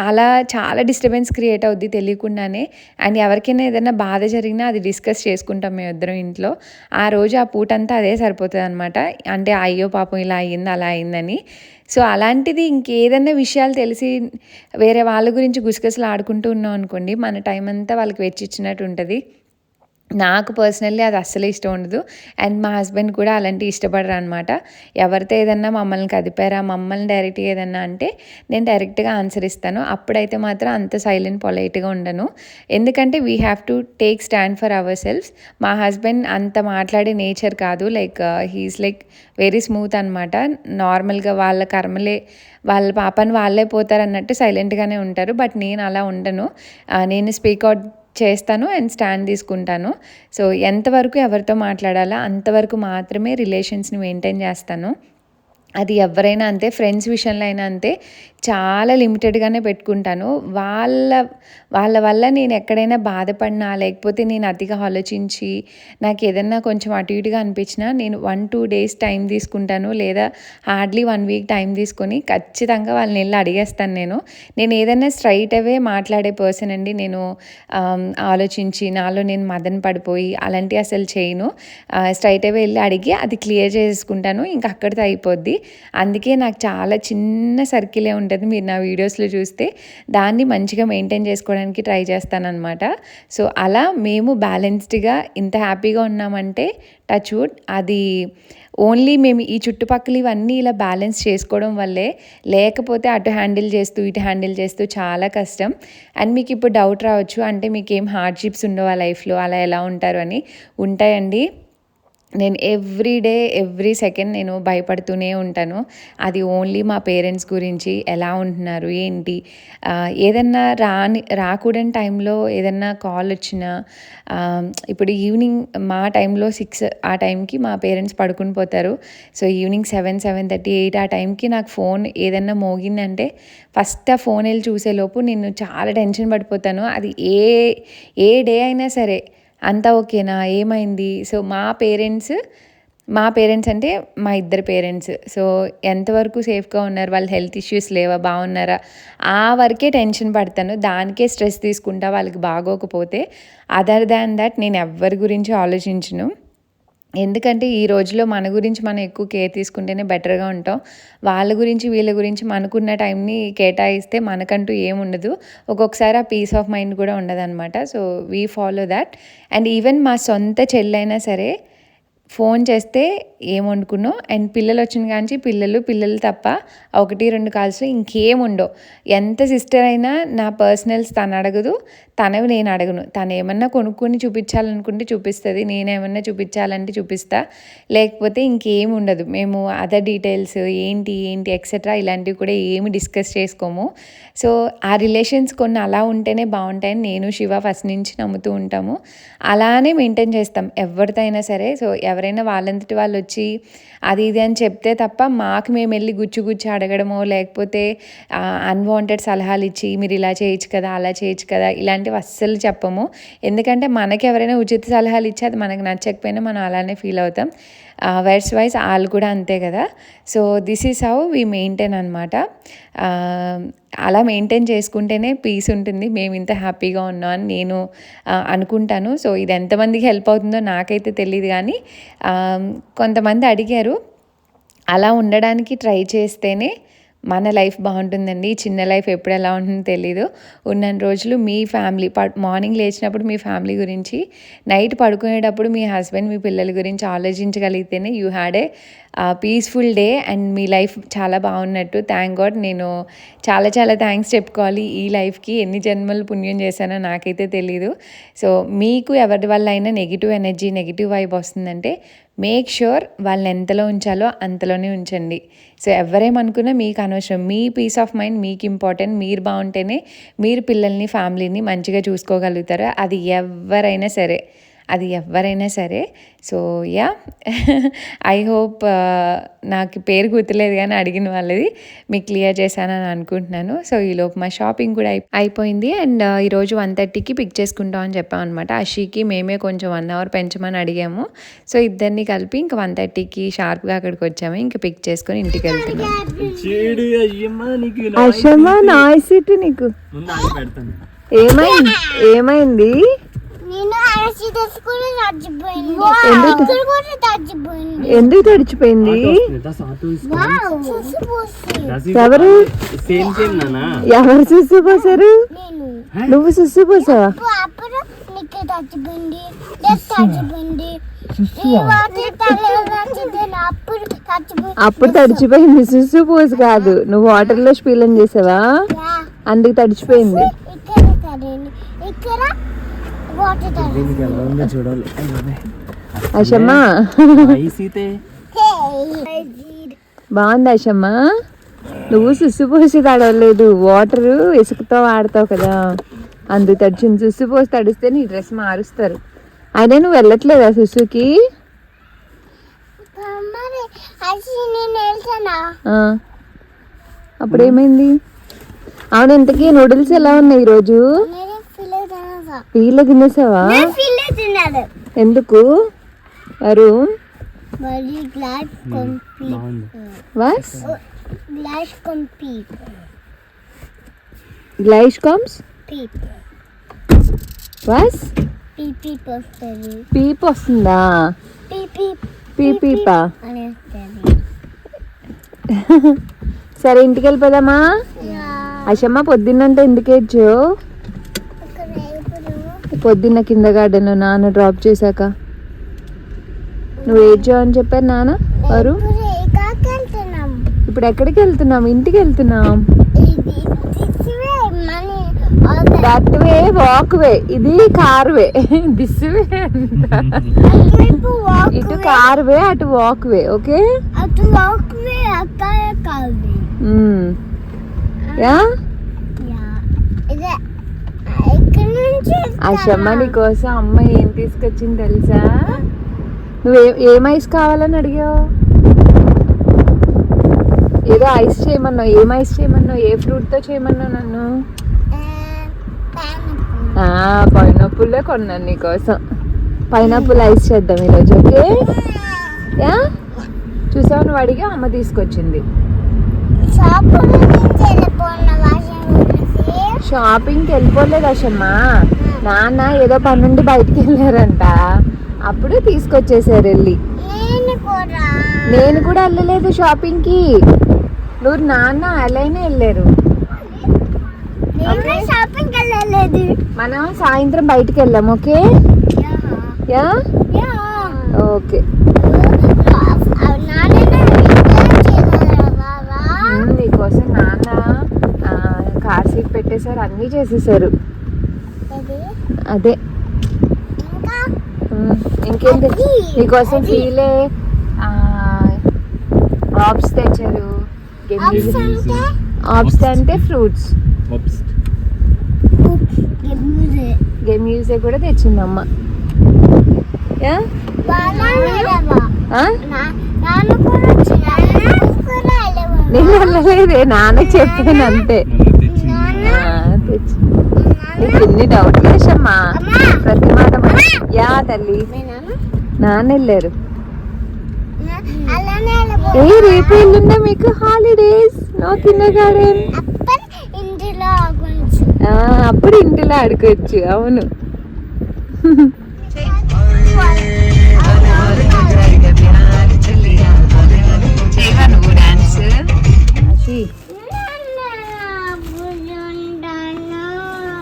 Speaker 1: అలా చాలా డిస్టర్బెన్స్ క్రియేట్ అవుద్ది తెలియకుండానే. అండ్ ఎవరికైనా ఏదైనా బాధ జరిగినా అది డిస్కస్ చేసుకుంటాం మేమిద్దరం ఇంట్లో. ఆ రోజు ఆ పూటంతా అదే సరిపోతుందనమాట. అంటే అయ్యో పాపం ఇలా అయింది, అలా అయిందని. సో, అలాంటిది ఇంకేదన్నా విషయాలు తెలిసి వేరే వాళ్ళ గురించి గుసగుసలు ఆడుకుంటూ ఉన్నాం అనుకోండి, మన టైం అంతా వాళ్ళకి వెచ్చిచ్చినట్టు ఉంటది. నాకు పర్సనల్లీ అది అస్సలు ఇష్టం ఉండదు. అండ్ మా హస్బెండ్ కూడా అలాంటివి ఇష్టపడరనమాట. ఎవరితో ఏదన్నా మమ్మల్ని కదిపారా, మమ్మల్ని డైరెక్ట్‌గా ఏదన్నా అంటే నేను డైరెక్ట్‌గా ఆన్సర్ ఇస్తాను. అప్పుడైతే మాత్రం అంత సైలెంట్, పొలైట్‌గా ఉండను. ఎందుకంటే we have to take stand for ourselves. మా హస్బెండ్ అంత మాట్లాడే నేచర్ కాదు. Like he is like very smooth అనమాట. నార్మల్‌గా వాళ్ళ కర్మలే వాళ్ళ పాపాన వాళ్ళే పోతారన్నట్టు సైలెంట్‌గానే ఉంటారు. బట్ నేను అలా ఉండను. నేను స్పీక్ ఔట్ చేస్తాను అండ్ స్టాండ్ తీసుకుంటాను. సో, ఎంతవరకు ఎవరితో మాట్లాడాలో అంతవరకు మాత్రమే రిలేషన్స్‌ని మెయింటైన్ చేస్తాను. అది ఎవ్వరైనా అంతే, ఫ్రెండ్స్ విషయంలో అయినా అంతే. చాలా లిమిటెడ్‌గానే పెట్టుకుంటాను. వాళ్ళ వాళ్ళ వల్ల నేను ఎక్కడైనా బాధపడినా, లేకపోతే నేను అతిగా ఆలోచించి, నాకేదన్నా కొంచెం అటు ఇటుగా అనిపించినా నేను 1, 2 డేస్ టైం తీసుకుంటాను. లేదా హార్డ్‌లీ 1 వీక్ టైం తీసుకొని ఖచ్చితంగా వాళ్ళనెళ్లి అడిగేస్తాను నేను. నేనేదన్నా స్ట్రెయిట్ అవే మాట్లాడే పర్సన్ అండి. నేను ఆలోచించి, నాలో నేను మదన పడిపోయి అలాంటివి అసలు చేయను. స్ట్రెయిట్ అవే ఎళ్లి అడిగి అది క్లియర్ చేసుకుంటాను. ఇంక అక్కడితో అయిపోద్ది. అందుకే నాకు చాలా చిన్న సర్కిలే ఉంటది. మీరు నా వీడియోస్‌లో చూస్తే దాన్ని మంచిగా మెయింటైన్ చేసుకోవడానికి ట్రై చేస్తాననమాట. సో, అలా మేము బ్యాలెన్స్డ్‌గా ఇంత హ్యాపీగా ఉన్నామంటే టచ్ వుడ్ అది ఓన్లీ మేము ఈ చుట్టుపక్కల ఇవన్నీ ఇలా బ్యాలెన్స్ చేసుకోవడం వల్లే. లేకపోతే అటు హ్యాండిల్ చేస్తూ, ఇటు హ్యాండిల్ చేస్తూ చాలా కష్టం. అండ్ మీకు ఇప్పుడు డౌట్ రావచ్చు, అంటే మీకేం హార్డ్‌షిప్స్ ఉండవా లైఫ్‌లో, అలా ఎలా ఉంటారు అని. ఉంటాయండి. నేను ఎవ్రీ డే, ఎవ్రీ సెకండ్ నేను భయపడుతూనే ఉంటాను. అది ఓన్లీ మా పేరెంట్స్ గురించి ఎలా ఉంటున్నారు, ఏంటి, ఏదన్నా రాకూడని టైంలో ఏదన్నా కాల్ వచ్చినా, ఇప్పుడు ఈవినింగ్ మా టైంలో 6 ఆ టైంకి మా పేరెంట్స్ పడుకుని పోతారు. సో, ఈవినింగ్ 7, 7:30, 8 ఆ టైంకి నాకు ఫోన్ ఏదన్నా మోగిందంటే ఫస్ట్ ఆ ఫోన్ వెళ్ళి చూసేలోపు నేను చాలా టెన్షన్ పడిపోతాను. అది ఏ డే అయినా సరే. అంతా ఓకేనా? ఏమైంది? సో, మా పేరెంట్స్ అంటే మా ఇద్దరు పేరెంట్స్. సో, ఎంతవరకు సేఫ్‌గా ఉన్నారు? వాళ్ళ హెల్త్ ఇష్యూస్ లేవా? బాగున్నారా? ఆ వరకే టెన్షన్ పడతాను. దానికే స్ట్రెస్ తీసుకుంటా వాళ్ళకి బాగోకపోతే. అదర్ దాన్ థట్ నేను ఎవ్వరి గురించి ఆలోచించను. ఎందుకంటే ఈ రోజుల్లో మన గురించి మనం ఎక్కువ కేర్ తీసుకుంటేనే బెటర్‌గా ఉంటాం. వాళ్ళ గురించి, వీళ్ళ గురించి మనకున్న టైంని కేటాయిస్తే మనకంటూ ఏముండదు. ఒక్కొక్కసారి ఆ పీస్ ఆఫ్ మైండ్ కూడా ఉండదనమాట. So, we follow that. And even మా సొంత చెల్లైనా సరే ఫోన్ చేస్తే ఏం వండుకున్నావు, అండ్ పిల్లలొచ్చిన కాంచి పిల్లలు తప్ప 1, 2 కాల్స్‌లో ఇంకేముండవు. ఎంత సిస్టర్ అయినా నా పర్సనల్స్ తనడగదు. తనవి నేను అడగను. తనేమన్నా కొనుక్కొని చూపించాలనుకుంటే చూపిస్తది. నేనేమన్నా చూపించాలంటే చూపిస్తా. లేకపోతే ఇంకేమి ఉండదు. మేము అదర్ డీటెయిల్స్ ఏంటి ఎక్సెట్రా ఇలాంటివి కూడా ఏమి డిస్కస్ చేసుకోము. సో, ఆ రిలేషన్స్ కొన్ని అలా ఉంటేనే బావుంటాయని నేను, శివ ఫస్ట్ నుంచి నమ్ముతూ ఉంటాము. అలానే మెయింటైన్ చేస్తాం ఎవరితో అయినా సరే. సో, ఎవరైనా వాళ్ళంతట వాళ్ళొచ్చి అది ఇది అని చెప్తే తప్ప మాకు మేమెళ్లి గుచ్చి అడగడమో, లేకపోతే అన్‌వాంటెడ్ సలహాలిచ్చి మీరు ఇలా చేయొచ్చు కదా, అలా చేయొచ్చు కదా, ఇలాంటివి అస్సలు చెప్పము. ఎందుకంటే మనకెవరైనా ఉచిత సలహాలిచ్చి అది మనకు నచ్చకపోయినా మనం అలానే ఫీల్ అవుతాం. వైస్ ఆళ్ళు కూడా అంతే కదా! So, this is how we maintain అనమాట. అలా మెయింటైన్ చేసుకుంటేనే పీస్ ఉంటుంది. మేమింత హ్యాపీగా ఉన్నాం అని నేను అనుకుంటాను. సో, ఇది ఎంతమందికి హెల్ప్ అవుతుందో నాకైతే తెలీదు గానీ, కొంతమంది అడిగారు. అలా ఉండడానికి ట్రై చేస్తేనే మన లైఫ్ బావుంటుందండి. చిన్న లైఫ్ ఎప్పుడు ఎలా ఉంటుందో తెలీదు. ఉన్నన్ని రోజులు మీ ఫ్యామిలీ మార్నింగ్ లేచినప్పుడు మీ ఫ్యామిలీ గురించి, నైట్ పడుకునేటప్పుడు మీ హస్బెండ్, మీ పిల్లల గురించి ఆలోచించగలిగితేనే you had a peaceful day and మీ లైఫ్ చాలా బాగున్నట్టు. Thank God. నేను చాలా చాలా థ్యాంక్స్ చెప్పుకోవాలి ఈ లైఫ్‌కి. ఎన్ని జన్మలు పుణ్యం చేశానో నాకైతే తెలీదు. సో, మీకు ఎవరి వల్ల అయినా నెగెటివ్ ఎనర్జీ, నెగెటివ్ వైబ్ వస్తుందంటే మేక్ ష్యూర్ వాళ్ళని ఎంతలో ఉంచాలో అంతలోనే ఉంచండి. సో, ఎవ్వరేమనుకున్నా మీకు అనవసరం. మీ పీస్ ఆఫ్ మైండ్ మీకు ఇంపార్టెంట్. మీరు బావుంటేనే మీరు పిల్లల్ని, ఫ్యామిలీని మంచిగా చూసుకోగలుగుతారు. అది ఎవ్వరైనా సరే. So, yeah! ఐ హోప్ నాకు పేరు గుర్తులేదు కానీ అడిగిన వాళ్ళది మీకు క్లియర్ చేశానని అనుకుంటున్నాను. సో, ఈలోపు మా షాపింగ్ కూడా అయిపోయింది. అండ్ ఈరోజు 1:30కి పిక్ చేసుకుంటాం అని చెప్పామనమాట. అషీకి మేమే కొంచెం 1 అవర్ పెంచమని అడిగాము. సో, ఇద్దరిని కలిపి ఇంక 1:30కి షార్ప్‌గా అక్కడికి వచ్చాము. ఇంక పిక్ చేసుకొని ఇంటికి వెళ్తున్నాం. నాయిస్ ఇటు నీకు ఏమైంది? ఎందుకు తడిచిపోయింది? ఎవరు ఎవరు సుస్సు పోసారు? నువ్వు సుస్సు పోసావా? అప్పుడు తడిచిపోయింది. సుస్సు పోసి కాదు, నువ్వు వాటర్ లో స్పీలం చేసావా, అందుకు తడిచిపోయింది. అషమ్మా బాగుంది. అషమ్మా నువ్వు సుస్సు పోసి తడవలేదు, వాటర్ ఇసుకతో వాడతావు కదా, అందుకు తడిచింది. సుస్సు పోసి తడిస్తే నీ డ్రెస్ మారుస్తారు. అయినా నువ్వు వెళ్ళట్లేదా సుస్సుకి? అప్పుడు ఏమైంది? అవును, ఇంతకీ నూడిల్స్ ఎలా ఉన్నాయి ఈరోజు? పీల తినేసావా? ఎందుకు? Arun Gleich kommst? Piep. Was? Piep వస్తుంది. పీప్ వస్తుందా? పీపా. సరే ఇంటికి వెళ్ళిపోదామా? అషమ్మ పొద్దున్నంటే ఎందుకు ఏడ్చావు? పొద్దున్న కింద గార్డెన్ నాన్న డ్రాప్ చేశాక నువ్వు ఏడ్చావు అని చెప్పారు నాన్న. వారు ఇప్పుడు ఎక్కడికి వెళ్తున్నాం? ఇంటికి వెళ్తున్నాం. దట్ వే వాక్ వే, ఇది కార్ వే. దిస్ వే ఇటు కార్ వే, అటు walk way. Okay ya. Ashamma నీ కోసం అమ్మ ఏం తీసుకొచ్చింది తెలుసా? నువ్వు ఏం ఐస్ కావాలని అడిగావు? ఏదో ఐస్ చేయమన్నావు. ఏం ఐస్ చేయమన్నావు? ఏ ఫ్రూట్తో చేయమన్నావు నన్ను? పైనాపిల్లే కొన్నాను నీకోసం. పైనాపిల్ ఐస్ చేద్దాం ఈరోజు. Okay yeah. చూసావు, నువ్వు అడిగా అమ్మ తీసుకొచ్చింది. షాపింగ్కి వెళ్ళిపోలేదు అషమ్మా, నాన్న ఏదో పని నుండి బయటికి వెళ్ళారంట, అప్పుడు తీసుకొచ్చేసారు వెళ్ళి. నేను కూడా వెళ్ళలేదు షాపింగ్కి, నువ్వు నాన్న అలానే వెళ్ళారు. మనం సాయంత్రం బయటికి వెళ్ళాం. Okay yeah. ఓకే నీకోసం నాన్న కార్ సీట్ పెట్టేశారు, అన్నీ చేసేసారు. అదే ఇంకేంటి నీకోసం ఫీలే ఆప్స్ తెచ్చారు. ఆప్స్ అంటే ఫ్రూట్స్. గేమ్ యూజే కూడా తెచ్చింది అమ్మ. నేను వెళ్ళలేదే, నాన్న చెప్పాను అంతే. తెచ్చి నీకు ఎన్ని డౌట్ లేదమ్మా, ప్రతి మాట యా తల్లి. నాన్న వెళ్ళారు. రేపు ఎల్లుండే మీకు హాలిడేస్, నో కిండర్గార్టెన్. అప్పుడు ఇంటిలో ఆడుకోవచ్చు. అవును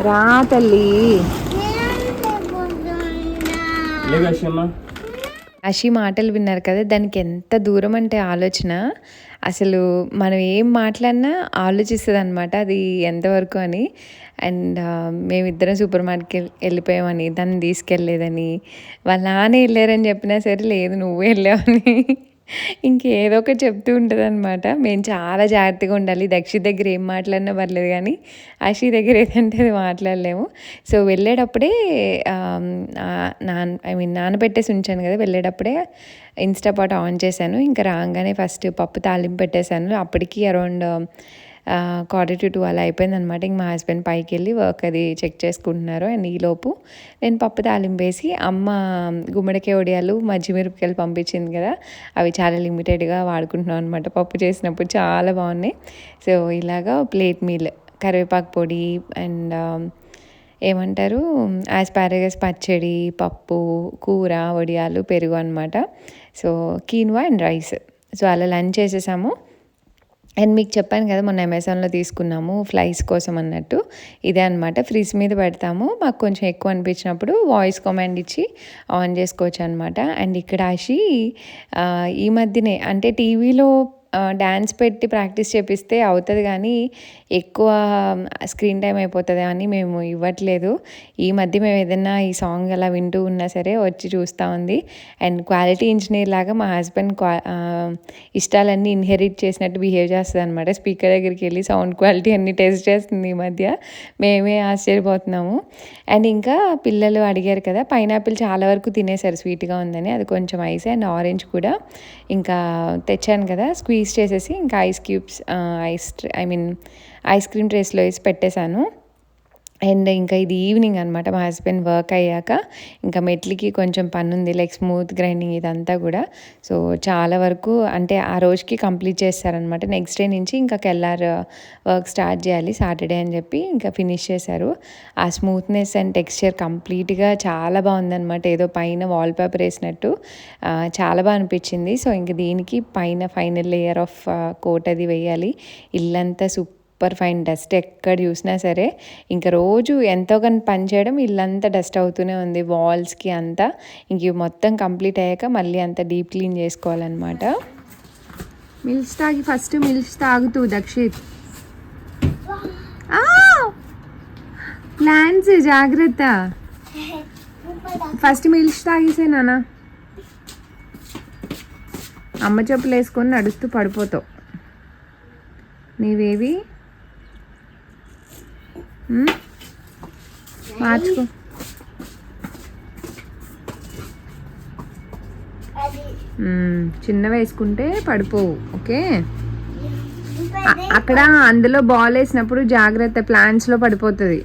Speaker 1: రా తల్లి. అషి మాటలు విన్నారు కదా, దానికి ఎంత దూరం అంటే ఆలోచన. అసలు మనం ఏం మాట్లాడినా ఆలోచిస్తుంది అనమాట అది ఎంతవరకు అని. అండ్ మేమిద్దరం సూపర్ మార్కెట్కి వెళ్ళిపోయామని, దాన్ని తీసుకెళ్ళలేదని, వాళ్ళ నాన్న వెళ్ళారని చెప్పినా సరే లేదు నువ్వే వెళ్ళావని ఇంకేదో ఒకటి చెప్తూ ఉంటుంది అనమాట. మేము చాలా జాగ్రత్తగా ఉండాలి. దక్షి దగ్గర ఏం మాట్లాడినా పర్లేదు, కానీ అషి దగ్గర ఏదంటే అది మాట్లాడలేము. సో వెళ్ళేటప్పుడే నానబెట్టేసి ఉంచాను కదా, వెళ్ళేటప్పుడే ఇన్స్టాపాట్ ఆన్ చేశాను. ఇంకా రాగానే ఫస్ట్ పప్పు తాలింపు పెట్టేశాను. అప్పటికి అరౌండ్ 1:45 అలా అయిపోయిందనమాట. ఇంక మా హస్బెండ్ పైకి వెళ్ళి వర్క్ అది చెక్ చేసుకుంటున్నారు. అండ్ ఈలోపు నేను పప్పు తాలింపు వేసి, అమ్మ గుమ్మడికాయ వడియాలు మజ్జిమిరపకాయలు పంపించింది కదా, అవి చాలా లిమిటెడ్గా వాడుకుంటున్నాం అనమాట. పప్పు చేసినప్పుడు చాలా బాగున్నాయి. సో ఇలాగా ప్లేట్ మీల్, కరివేపాకు పొడి అండ్ ఏమంటారు ఆస్పారగస్ పచ్చడి, పప్పు, కూర, వడియాలు, పెరుగు అనమాట. So quinoa and rice. So అలా లంచ్ చేసేసాము. అండ్ మీకు చెప్పాను కదా మొన్న అమెజాన్లో తీసుకున్నాము ఫ్లైస్ కోసం అన్నట్టు. ఇదే అనమాట, ఫ్రిడ్జ్ మీద పెడతాము. మాకు కొంచెం ఎక్కువ అనిపించినప్పుడు వాయిస్ కమాండ్ ఇచ్చి ఆన్ చేసుకోవచ్చు అనమాట. అండ్ ఇక్కడ ఈ మధ్యనే అంటే టీవీలో డ్యాన్స్ పెట్టి ప్రాక్టీస్ చేపిస్తే అవుతుంది కానీ ఎక్కువ స్క్రీన్ టైం అయిపోతుంది అని మేము ఇవ్వట్లేదు. ఈ మధ్య మేము ఏదైనా ఈ సాంగ్ అలా వింటూ ఉన్నా సరే వచ్చి చూస్తూ ఉంది. అండ్ క్వాలిటీ ఇంజనీర్ లాగా మా హస్బెండ్ ఇష్టాలన్నీ ఇన్హెరిట్ చేసినట్టు బిహేవ్ చేస్తుంది అనమాట. స్పీకర్ దగ్గరికి వెళ్ళి సౌండ్ క్వాలిటీ అన్నీ టెస్ట్ చేస్తుంది ఈ మధ్య. మేమే ఆశ్చర్యపోతున్నాము. అండ్ ఇంకా పిల్లలు అడిగారు కదా, పైనాపిల్ చాలా వరకు తినేసారు స్వీట్గా ఉందని. అది కొంచెం ఐస్ అండ్ ఆరెంజ్ కూడా ఇంకా తెచ్చాను కదా, స్క్వీజ్ చేసేసి ఇంకా ఐస్ క్యూబ్స్ ఐస్ క్రీమ్ ట్రేస్లో వేసి పెట్టేశాను. అండ్ ఇంకా ఇది ఈవినింగ్ అనమాట. మా హస్బెండ్ వర్క్ అయ్యాక ఇంకా మెట్లకి కొంచెం పని ఉంది, లైక్ స్మూత్ గ్రైండింగ్ ఇదంతా కూడా. సో చాలా వరకు అంటే ఆ రోజుకి కంప్లీట్ చేస్తారనమాట. నెక్స్ట్ డే నుంచి ఇంకా కెల్లార్ వర్క్ స్టార్ట్ చేయాలి సాటర్డే అని చెప్పి ఇంకా ఫినిష్ చేశారు. ఆ స్మూత్నెస్ అండ్ టెక్స్చర్ కంప్లీట్గా చాలా బాగుందనమాట. ఏదో పైన వాల్పేపర్ వేసినట్టు చాలా బాగా అనిపించింది. సో ఇంక దీనికి పైన ఫైనల్ లేయర్ ఆఫ్ కోట్ అది వేయాలి. ఇల్లంతా సూపర్ ఫైన్ డస్ట్ ఎక్కడ చూసినా సరే. ఇంకా రోజు ఎంతో కానీ పని చేయడం, ఇల్లంతా డస్ట్ అవుతూనే ఉంది వాల్స్కి అంతా. ఇంక ఇవి మొత్తం కంప్లీట్ అయ్యాక మళ్ళీ అంతా డీప్ క్లీన్ చేసుకోవాలన్నమాట. మిల్స్ తాగి ఫస్ట్ మిల్స్ తాగుతూ దక్షిత్ ప్లాన్స్ జాగ్రత్త. ఫస్ట్ మిల్స్ తాగేసే నాన్న. అమ్మ చెప్పులు వేసుకొని నడుస్తూ పడిపోతావు. నీవేవి మార్చుకో. చిన్న వేసుకుంటే పడిపోవు. ఓకే, అక్కడ అందులో బాల్ వేసినప్పుడు జాగ్రత్త, ప్లాంట్స్లో పడిపోతుంది.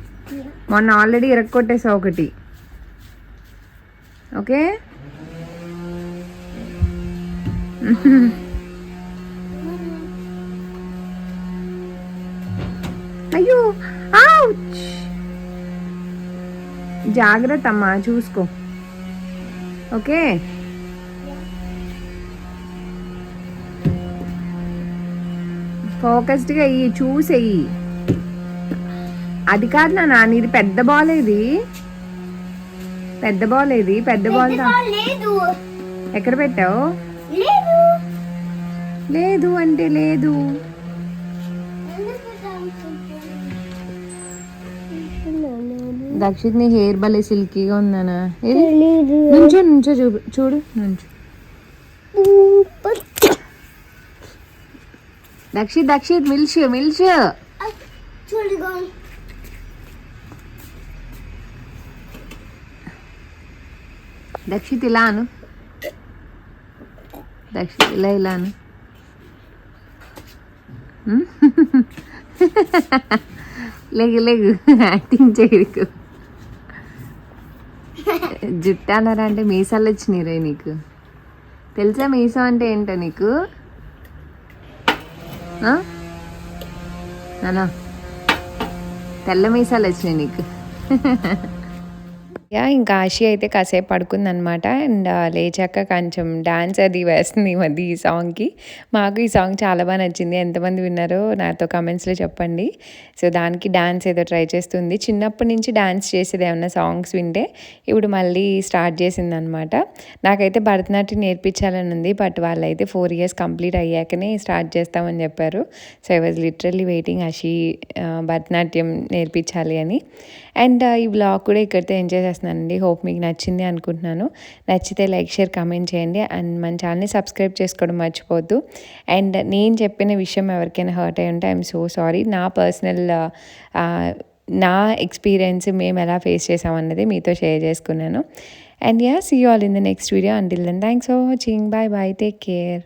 Speaker 1: మొన్న ఆల్రెడీ ఇరక్కొట్టేసావు ఒకటి. ఓకే, అయ్యో జాగ్రత్త అమ్మా, చూసుకో. ఓకే, ఫోకస్డ్గా అయ్యి చూసేయి. అది కాదు నాన్న, ఇది పెద్ద బాల్. ఇది పెద్ద బాల్. ఇది పెద్ద బాల్ ఎక్కడ పెట్టావు? లేదు అంటే లేదు. దక్షిత్ నీ హెయిర్ భలే సిల్కీగా ఉందనా. నుంచో నుంచో చూడు నుంచో. దక్షిత్ మిల్చు. దక్షిత్ ఇలా అను. దక్షిత్ ఇలా అను. లేగు యాక్టింగ్ చేయకు. జుట్టు అన్నారా అంటే మీసాలు వచ్చినాయి రే నీకు. తెలుసా మీసం అంటే ఏంటో నీకు? నానా తెల్ల మీసాలు వచ్చినాయి నీకు. ఇంకా ఆశి అయితే కాసేపు పడుకుందనమాట. అండ్ లేచాక కొంచెం డాన్స్ అది వేస్తుంది ఈ మధ్య ఈ సాంగ్కి. మాకు ఈ సాంగ్ చాలా బాగా నచ్చింది. ఎంతమంది విన్నారో నాతో కమెంట్స్లో చెప్పండి. సో దానికి డాన్స్ ఏదో ట్రై చేస్తుంది. చిన్నప్పటి నుంచి డాన్స్ చేసేది ఏమన్నా సాంగ్స్ వింటే ఇప్పుడు మళ్ళీ స్టార్ట్ చేసిందనమాట. నాకైతే భరతనాట్యం నేర్పించాలని ఉంది, బట్ వాళ్ళైతే 4 years కంప్లీట్ అయ్యాకనే స్టార్ట్ చేస్తామని చెప్పారు. So I was literally waiting Ashi Bharatanatyam నేర్పించాలి అని. అండ్ ఈ బ్లాగ్ కూడా ఇక్కడితో ఎంజాయ్ చేస్తున్నానండి. హోప్ మీకు నచ్చింది అనుకుంటున్నాను. నచ్చితే లైక్, షేర్, కామెంట్ చేయండి. అండ్ మన ఛానల్ని సబ్స్క్రైబ్ చేసుకోవడం మర్చిపోవద్దు. అండ్ నేను చెప్పిన విషయం ఎవరికైనా హర్ట్ అయి ఉంటే ఐఎమ్ సో సారీ. నా పర్సనల్ నా ఎక్స్పీరియన్స్ మేము ఎలా ఫేస్ చేసామన్నది మీతో షేర్ చేసుకున్నాను. And see you all in the next video. Until then thanks for watching. Bye bye, take care.